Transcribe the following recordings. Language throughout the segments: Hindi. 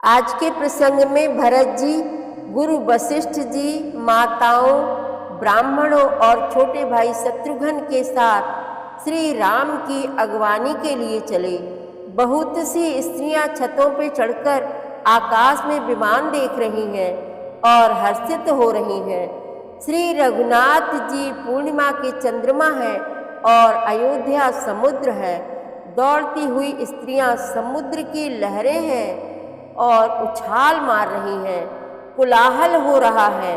आज के प्रसंग में भरत जी गुरु वशिष्ठ जी माताओं, ब्राह्मणों और छोटे भाई शत्रुघ्न के साथ श्री राम की अगवानी के लिए चले। बहुत सी स्त्रियां छतों पर चढ़कर आकाश में विमान देख रही हैं और हर्षित हो रही हैं। श्री रघुनाथ जी पूर्णिमा के चंद्रमा हैं और अयोध्या समुद्र है। दौड़ती हुई स्त्रियां समुद्र की लहरें हैं और उछाल मार रही हैं। कोलाहल हो रहा है।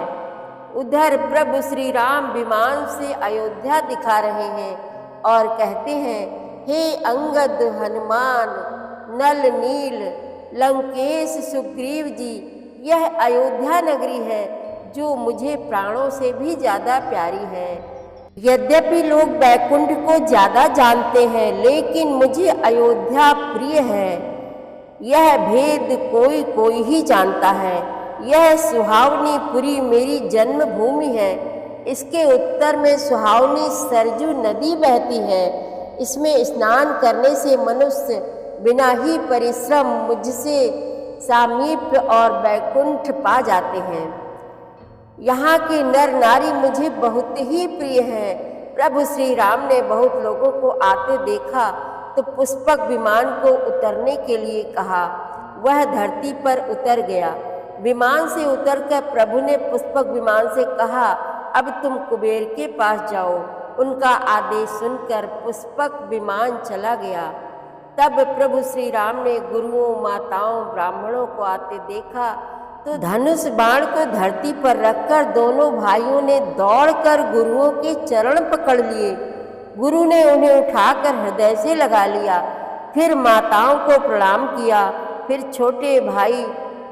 उधर प्रभु श्री राम विमान से अयोध्या दिखा रहे हैं और कहते हैं, हे अंगद, हनुमान, नल, नील, लंकेश, सुग्रीव जी, यह अयोध्या नगरी है जो मुझे प्राणों से भी ज़्यादा प्यारी है। यद्यपि लोग बैकुंठ को ज़्यादा जानते हैं, लेकिन मुझे अयोध्या प्रिय है। यह भेद कोई कोई ही जानता है। यह सुहावनी पुरी मेरी जन्मभूमि है। इसके उत्तर में सुहावनी सरजू नदी बहती है। इसमें स्नान करने से मनुष्य बिना ही परिश्रम मुझसे सामीप्य और बैकुंठ पा जाते हैं। यहाँ के नर नारी मुझे बहुत ही प्रिय हैं। प्रभु श्री राम ने बहुत लोगों को आते देखा तो पुष्पक विमान को उतरने के लिए कहा। वह धरती पर उतर गया। विमान से उतरकर प्रभु ने पुष्पक विमान से कहा, अब तुम कुबेर के पास जाओ। उनका आदेश सुनकर पुष्पक विमान चला गया। तब प्रभु श्री राम ने गुरुओं, माताओं, ब्राह्मणों को आते देखा तो धनुष बाण को धरती पर रखकर दोनों भाइयों ने दौड़कर गुरुओं के चरण पकड़ लिए। गुरु ने उन्हें उठाकर हृदय से लगा लिया, फिर माताओं को प्रणाम किया, फिर छोटे भाई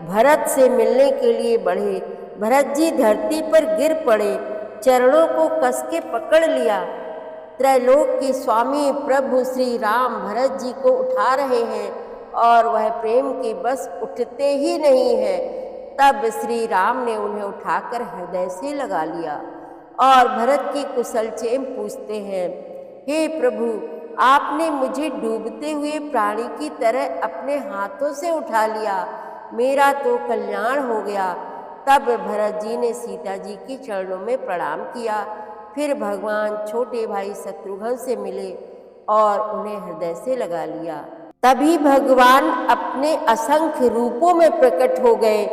भरत से मिलने के लिए बढ़े। भरत जी धरती पर गिर पड़े, चरणों को कस के पकड़ लिया। त्रैलोक के स्वामी प्रभु श्री राम भरत जी को उठा रहे हैं और वह प्रेम के बस उठते ही नहीं है। तब श्री राम ने उन्हें उठाकर हृदय से लगा लिया और भरत की कुशलक्षेम पूछते हैं, हे प्रभु, आपने मुझे डूबते हुए प्राणी की तरह अपने हाथों से उठा लिया। मेरा तो कल्याण हो गया। तब भरत जी ने सीता जी के चरणों में प्रणाम किया। फिर भगवान छोटे भाई शत्रुघ्न से मिले और उन्हें हृदय से लगा लिया। तभी भगवान अपने असंख्य रूपों में प्रकट हो गए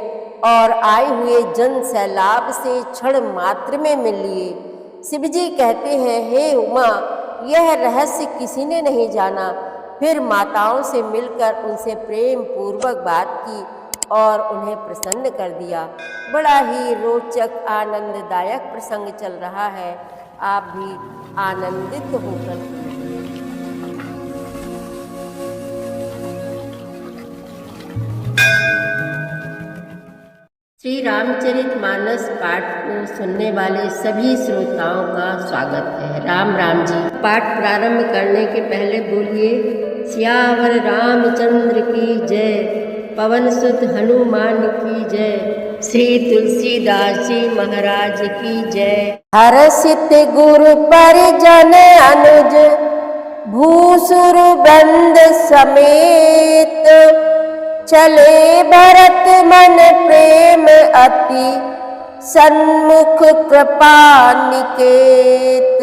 और आए हुए जन सैलाब से क्षण मात्र में मिल लिए। शिवजी कहते हैं, हे उमा, यह रहस्य किसी ने नहीं जाना। फिर माताओं से मिलकर उनसे प्रेम पूर्वक बात की और उन्हें प्रसन्न कर दिया। बड़ा ही रोचक आनंददायक प्रसंग चल रहा है। आप भी आनंदित होकर श्री रामचरितमानस पाठ को सुनने वाले सभी श्रोताओं का स्वागत है। राम राम जी। पाठ प्रारंभ करने के पहले बोलिए, सियावर रामचंद्र की जय, पवन सुत हनुमान की जय, श्री तुलसीदास जी महाराज की जय। हर्षित गुरु परिजन अनुज, भूसुर बंद समेत, चले भरत मन प्रेम अति, सन्मुख कृपा निकेत।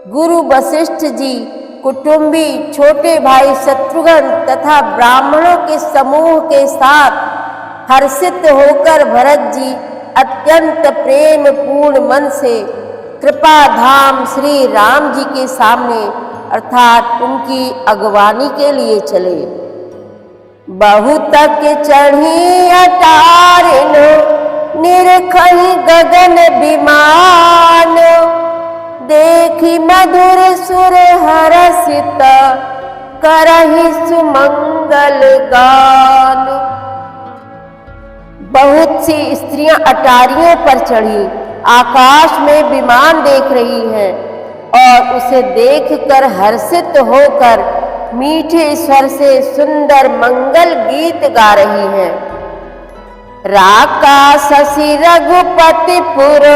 गुरु वशिष्ठ जी, कुटुंबी, छोटे भाई शत्रुघ्न तथा ब्राह्मणों के समूह के साथ हर्षित होकर भरत जी अत्यंत प्रेम पूर्ण मन से कृपा धाम श्री राम जी के सामने अर्थात उनकी अगवानी के लिए चले। बहुतक चढ़ी अटारिन, निरखहि गगन विमान, देखी मधुर सुर हरषित, करहि सुमंगल गान। बहुत सी स्त्रियां अटारियों पर चढ़ी आकाश में विमान देख रही हैं और उसे देखकर हर्षित होकर मीठे स्वर से सुंदर मंगल गीत गा रही हैं। राका शशि रघुपतिपुर,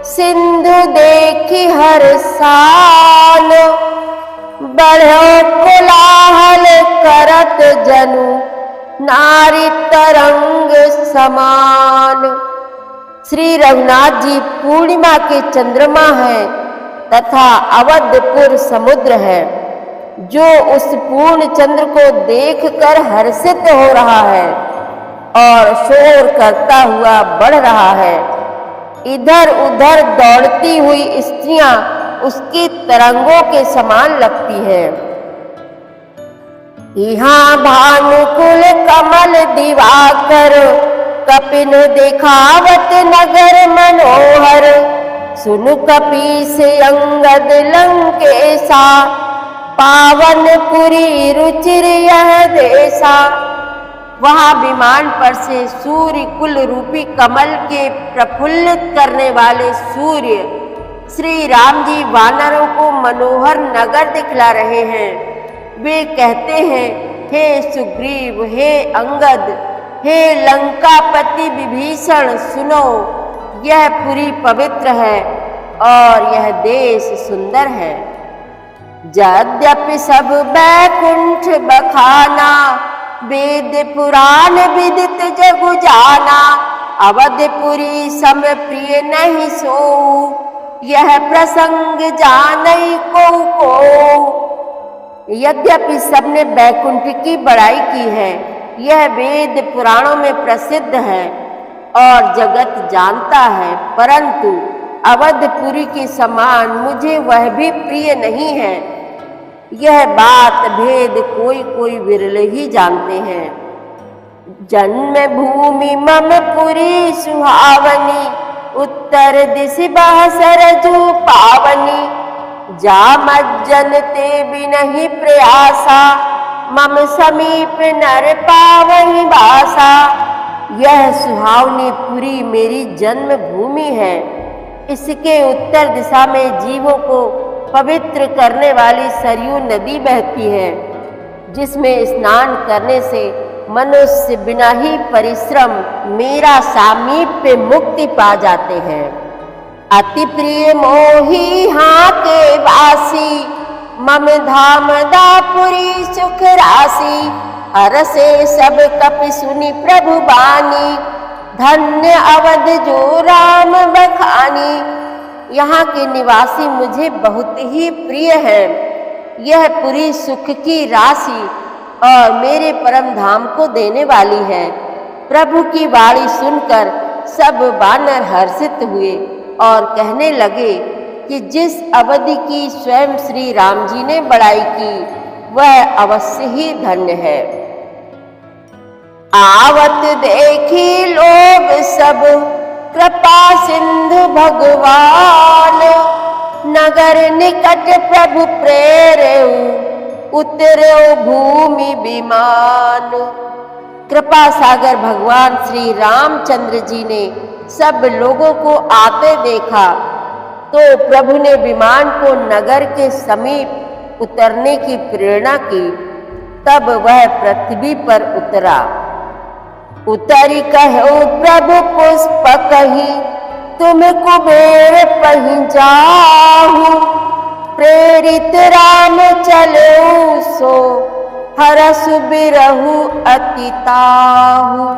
सिंधु देखी हर साल, बढ़ो कोलाहल करत जनु, नारी तरंग समान। श्री रघुनाथ जी पूर्णिमा के चंद्रमा हैं तथा अवधपुर समुद्र है, जो उस पूर्ण चंद्र को देखकर हर्षित हो रहा है और शोर करता हुआ बढ़ रहा है। इधर उधर दौड़ती हुई स्त्रियां उसकी तरंगों के समान लगती हैं। यहाँ भानुकुल कमल दिवाकर, कपिन दिखावत नगर मनोहर। सुनु कपीस अंगद लंकेशा, पावनपुरी रुचिर यह देशा। वहाँ विमान पर से सूर्य कुल रूपी कमल के प्रफुल्लित करने वाले सूर्य श्री राम जी वानरों को मनोहर नगर दिखला रहे हैं। वे कहते हैं, हे सुग्रीव, हे अंगद, हे लंकापति विभीषण, सुनो, यह पुरी पवित्र है और यह देश सुंदर है। यद्यपि सब बैकुंठ बखाना, वेद पुराण विदित जगु जाना। अवधपुरी सम प्रिय नहीं सो, यह प्रसंग जानई को। यद्यपि सबने बैकुंठ की बड़ाई की है, यह वेद पुराणों में प्रसिद्ध है और जगत जानता है, परंतु अवधपुरी के समान मुझे वह भी प्रिय नहीं है। यह बात भेद कोई कोई विरल ही जानते हैं। जन्म भूमि मम पुरी सुहावनी, उत्तर दिश सरजू पावनी। जा मज्जन ते बिनहि प्रयासा, मम समीप नर पावहि बासा। यह सुहावनी पुरी मेरी जन्म भूमि है। इसके उत्तर दिशा में जीवों को पवित्र करने वाली सरयू नदी बहती है, जिसमें स्नान करने से मनुष्य बिना ही परिश्रम मेरा सामीप्य मुक्ति पा जाते हैं। अति प्रिय मोही हाँ के वासी, मम धाम दापुरी सुख राशि। हरसे सब कपि सुनि प्रभु बानी, धन्य अवध जो राम बखानी। यहाँ के निवासी मुझे बहुत ही प्रिय है। यह पुरी सुख की राशि और मेरे परम धाम को देने वाली है। प्रभु की वाणी सुनकर सब वानर हर्षित हुए और कहने लगे कि जिस अवधि की स्वयं श्री राम जी ने बड़ाई की, वह अवश्य ही धन्य है। आवत देखी लोग सब, कृपा सिंधु भगवान। नगर निकट प्रभु प्रेरऊ, उतरो भूमि विमान। कृपा सागर भगवान श्री रामचंद्र जी ने सब लोगों को आते देखा, तो प्रभु ने विमान को नगर के समीप उतरने की प्रेरणा की। तब वह पृथ्वी पर उतरा। उतरी कहो प्रभु पुष्प कही, तुम कुबेर पहि जाहु। प्रेरित राम चलो सो, हरस बिरहु अति ताहु।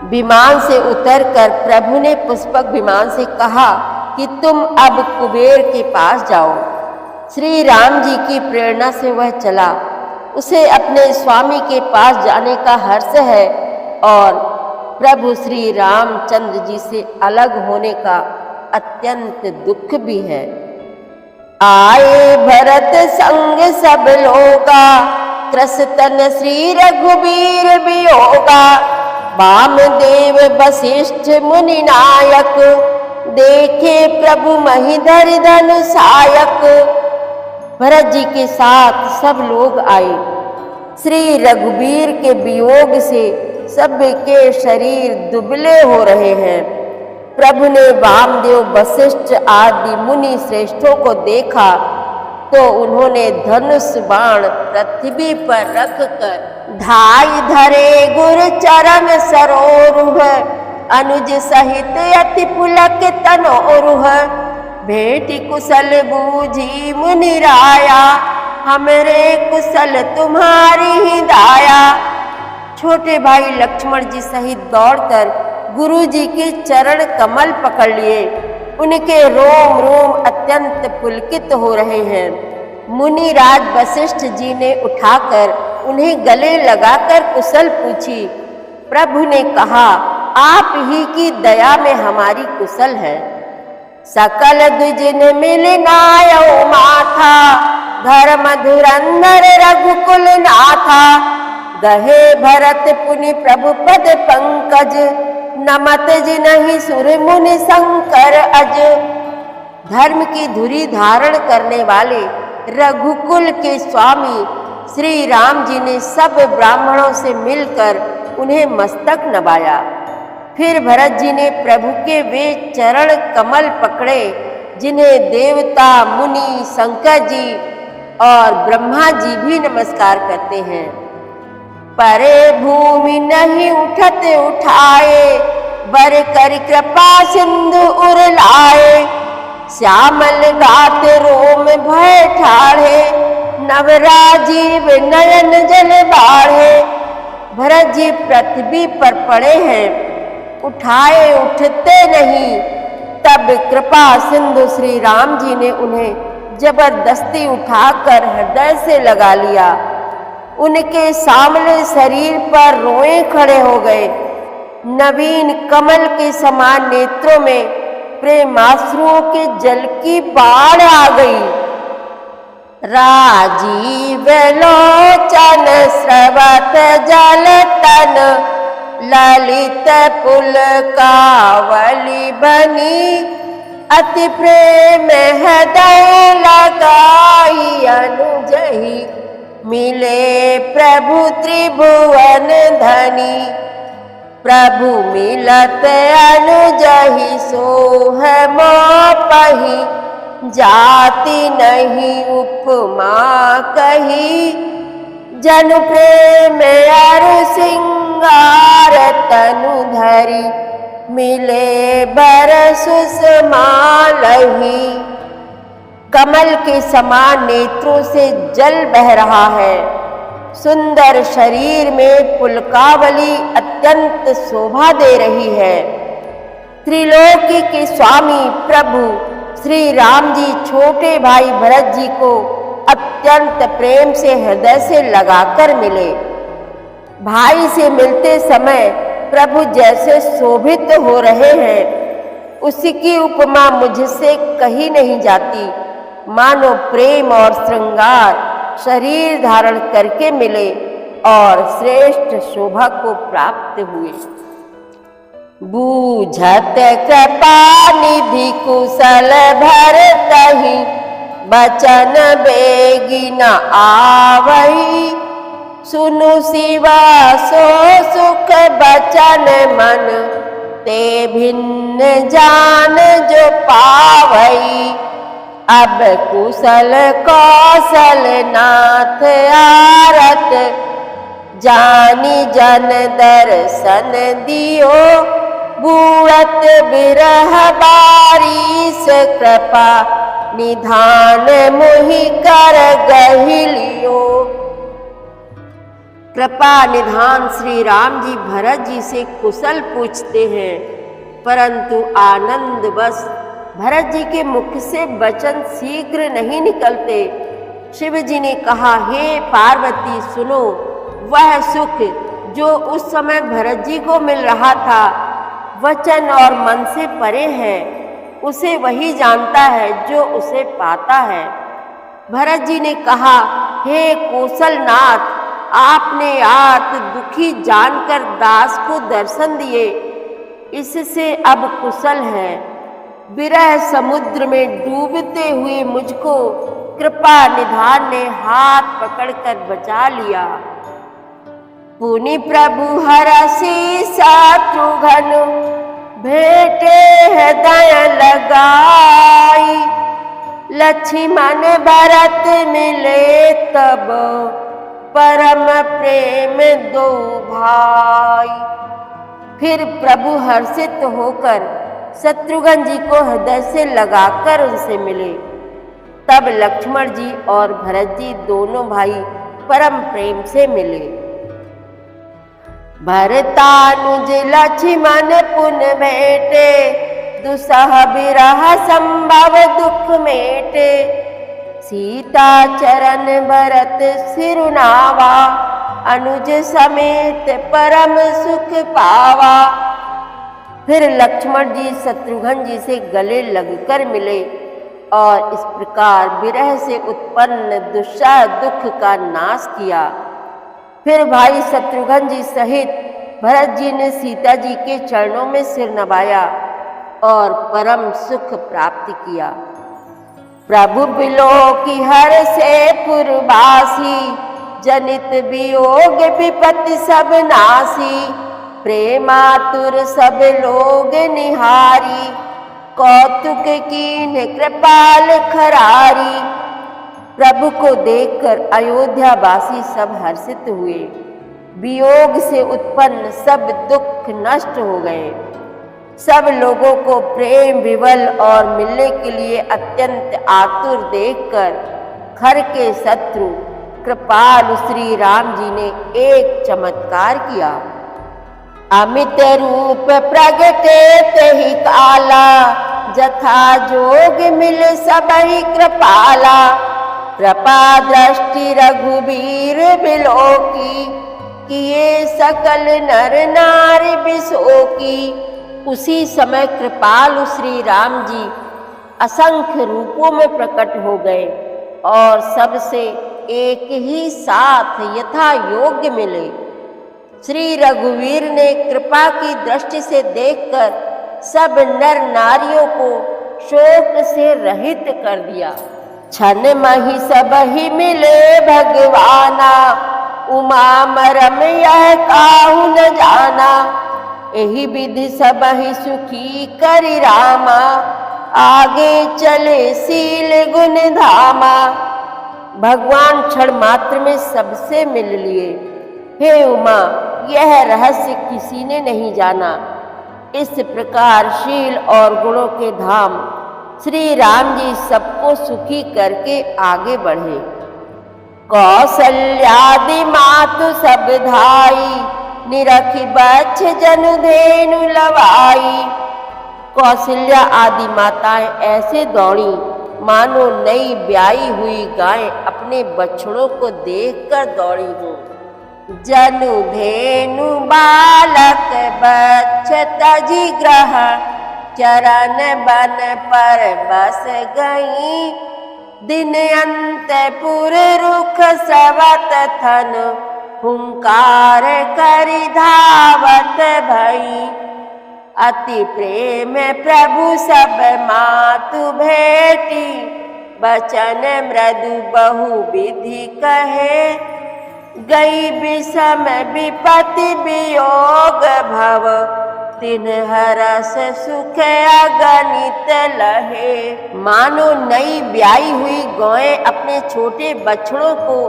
विमान से उतरकर प्रभु ने पुष्पक विमान से कहा कि तुम अब कुबेर के पास जाओ। श्री राम जी की प्रेरणा से वह चला। उसे अपने स्वामी के पास जाने का हर्ष है और प्रभु श्री रामचंद्र जी से अलग होने का अत्यंत दुख भी है। आए भरत संग सब लोगा, कृष्ण श्री रघुबीर वियोगा। वामदेव वशिष्ठ मुनि नायक, देखे प्रभु महिधर धनु सायक। भरत जी के साथ सब लोग आए। श्री रघुबीर के वियोग से सब के शरीर दुबले हो रहे हैं। प्रभु ने वामदेव वशिष्ठ आदि मुनि श्रेष्ठों को देखा तो उन्होंने धनुष बाण पृथ्वी पर रखकर धाई धरे गुर चरण सरोरुह। अनुज सहित अति पुलक तनोरुह। भेंटि कुशल बूझी मुनि राया, हमरे कुशल तुम्हारी ही दाया। छोटे भाई लक्ष्मण जी सहित दौड़कर गुरु जी के चरण कमल पकड़ लिए। उनके रोम रोम अत्यंत पुलकित हो रहे हैं। मुनिराज वशिष्ठ जी ने उठाकर उन्हें गले लगाकर कुशल पूछी। प्रभु ने कहा, आप ही की दया में हमारी कुशल है। सकल द्विजिन मिलनायो माथा, धर्म धुरंधर रघुकुल नाथा। गहे भरत पुनि प्रभु पद पंकज, नमत जिनहि सुर मुनि शंकर अज। धर्म की धुरी धारण करने वाले रघुकुल के स्वामी श्री राम जी ने सब ब्राह्मणों से मिलकर उन्हें मस्तक नवाया। फिर भरत जी ने प्रभु के वे चरण कमल पकड़े जिन्हें देवता, मुनि, शंकर जी और ब्रह्मा जी भी नमस्कार करते हैं। परे भूमि नहीं उठत उठाए, बर कर कृपा सिंधु उर लाए। श्यामल गात रोम भय ठाढ़े, नवराजीव नयन जल बाढ़े। भरत जी पृथ्वी पर पड़े हैं, उठाए उठते नहीं। तब कृपा सिंधु श्री राम जी ने उन्हें जबरदस्ती उठाकर हृदय से लगा लिया। उनके सामने शरीर पर रोए खड़े हो गए। नवीन कमल के समान नेत्रों में प्रेमाश्रुओं के जल की बाढ़ आ गई। राजीव लोचन स्रवत जल तन, ललित पुल कावली बनी। अति प्रेम हृदय लगाई अनुजहि, मिले प्रभु त्रिभुवन धनी। प्रभु मिलत अनुजहि सोह मोपहि, जाति नहीं उपमा कही। जनु प्रेम अरु सिंगार तनु धरी, मिले बर सुषमालहि। कमल के समान नेत्रों से जल बह रहा है। सुंदर शरीर में पुलकावली अत्यंत शोभा दे रही है। त्रिलोकी के स्वामी प्रभु श्री राम जी छोटे भाई भरत जी को अत्यंत प्रेम से हृदय से लगाकर मिले। भाई से मिलते समय प्रभु जैसे शोभित हो रहे हैं, उसकी उपमा मुझसे कही नहीं जाती। मानो प्रेम और श्रृंगार शरीर धारण करके मिले और श्रेष्ठ शोभा को प्राप्त हुए। बूझत कृपा निधि कुशल भरतहि, बचन बेगी न आवई। सुनु शिवा सो सुख बचन मन, ते भिन्न जान जो पावई। अब कुशल कौशल नाथ आरत, जानी जन दर्शन दियो। बूढ़त बिरह बारिश कृपा, निधान मुहि कर गहिलियो। कृपा निधान श्री राम जी भरत जी से कुशल पूछते हैं, परंतु आनंदवश भरत जी के मुख से वचन शीघ्र नहीं निकलते। शिव जी ने कहा, हे पार्वती सुनो, वह सुख जो उस समय भरत जी को मिल रहा था वचन और मन से परे है। उसे वही जानता है जो उसे पाता है। भरत जी ने कहा, हे कौशलनाथ, आपने आर्त दुखी जानकर दास को दर्शन दिए, इससे अब कुशल है। विरह समुद्र में डूबते हुए मुझको कृपा निधान ने हाथ पकड़कर बचा लिया। पुनि प्रभु हरषि शत्रुघ्न, भेटे हृदय लगाई। लक्ष्मण भरत मिले तब, परम प्रेम दो भाई। फिर प्रभु हर्षित होकर शत्रुघ्न जी को हृदय से लगाकर उनसे मिले। तब लक्ष्मण जी और भरत जी दोनों भाई परम प्रेम से मिले। भरतानुज लक्ष्मण पुन भेटे, दुसह बिरह संभव दुख मेटे। सीता चरण भरत सिरुनावा, अनुज समेत परम सुख पावा। फिर लक्ष्मण जी शत्रुघ्न जी से गले लगकर मिले और इस प्रकार विरह से उत्पन्न दुस्सह दुख का नाश किया। फिर भाई शत्रुघ्न जी सहित भरत जी ने सीता जी के चरणों में सिर नवाया और परम सुख प्राप्त किया। प्रभु बिलोकी हर से पुरवासी, जनित वियोग विपत्ति सब नासी। प्रेमातुर सब लोग निहारी, कौतुक कीन कृपाल खरारी। प्रभु को देखकर अयोध्या वासी सब हर्षित हुए। वियोग से उत्पन्न सब दुख नष्ट हो गए। सब लोगों को प्रेम विवल और मिलने के लिए अत्यंत आतुर देखकर खर के शत्रु कृपाल श्री राम जी ने एक चमत्कार किया। अमित रूप प्रगटे तेहि काला, जथा जोग मिल सबहि कृपाला। कृपा दृष्टि रघुबीर बिलोकी, किए सकल नर नारी बिसोकी। उसी समय कृपालु श्री राम जी असंख्य रूपों में प्रकट हो गए और सबसे एक ही साथ यथा योग्य मिले। श्री रघुवीर ने कृपा की दृष्टि से देखकर सब नर नारियों को शोक से रहित कर दिया। छन मही सब ही मिले भगवाना, उमा मरम यह काहू न जाना। यही विधि सब ही सुखी करि रामा, आगे चले सील गुण धामा। भगवान क्षण मात्र में सबसे मिल लिए। हे उमा, यह रहस्य किसी ने नहीं जाना। इस प्रकार शील और गुणों के धाम श्री राम जी सबको सुखी करके आगे बढ़े। कौसल्यादि मातु सब धाई, निरखी बच्छ जनु धेनु लवाई। कौशल्या आदि माताएं ऐसे दौड़ी मानो नई ब्याई हुई गाय अपने बछड़ों को देखकर दौड़ी हो। जनु धेनु बालक बच्छ तजी ग्रह, चरण बन पर बस गई। दिन अंतपुर रुख सवत थन, हुंकार करि धावत भई। अति प्रेम प्रभु सब मातु भेटी, बचन मृदु बहु विधि कहे। गई विषम विपत्ति वियोग भव, तिन्ह हरस सुख अगणित लहे। मानो नई ब्याई हुई गौएं अपने छोटे बछड़ों को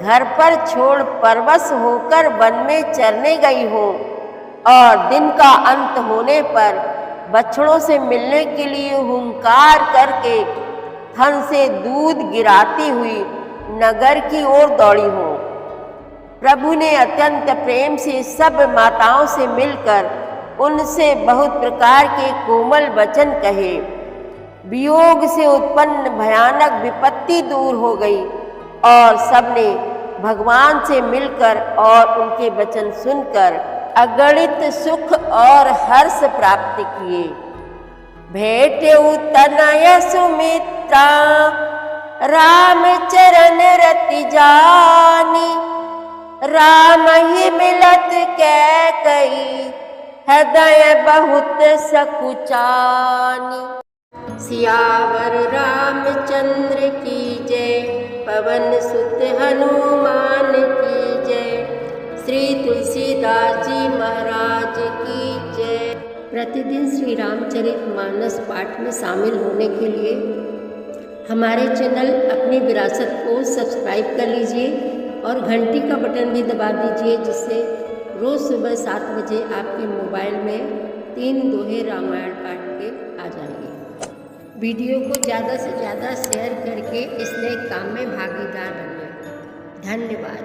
घर पर छोड़ परवश होकर वन में चरने गई हो और दिन का अंत होने पर बछड़ों से मिलने के लिए हुंकार करके थन से दूध गिराती हुई नगर की ओर दौड़ी हो। प्रभु ने अत्यंत प्रेम से सब माताओं से मिलकर उनसे बहुत प्रकार के कोमल वचन कहे। वियोग से उत्पन्न भयानक विपत्ति दूर हो गई और सबने भगवान से मिलकर और उनके वचन सुनकर अगणित सुख और हर्ष प्राप्त किए। भेटेउ तनय सुमित्रा, राम चरण रति जानी। राम ही मिलत कैकई, हृदय बहुत सकुचानी। सियावर रामचंद्र की जय, पवन सुत हनुमान की जय। श्री तुलसीदास जी महाराज की जय। प्रतिदिन श्री रामचरितमानस पाठ में शामिल होने के लिए हमारे चैनल अपनी विरासत को सब्सक्राइब कर लीजिए और घंटी का बटन भी दबा दीजिए, जिससे रोज़ सुबह 7 बजे आपके मोबाइल में 3 दोहे रामायण पाठ के आ जाएंगे। वीडियो को ज़्यादा से ज़्यादा शेयर करके इस नए काम में भागीदार बनिए। धन्यवाद।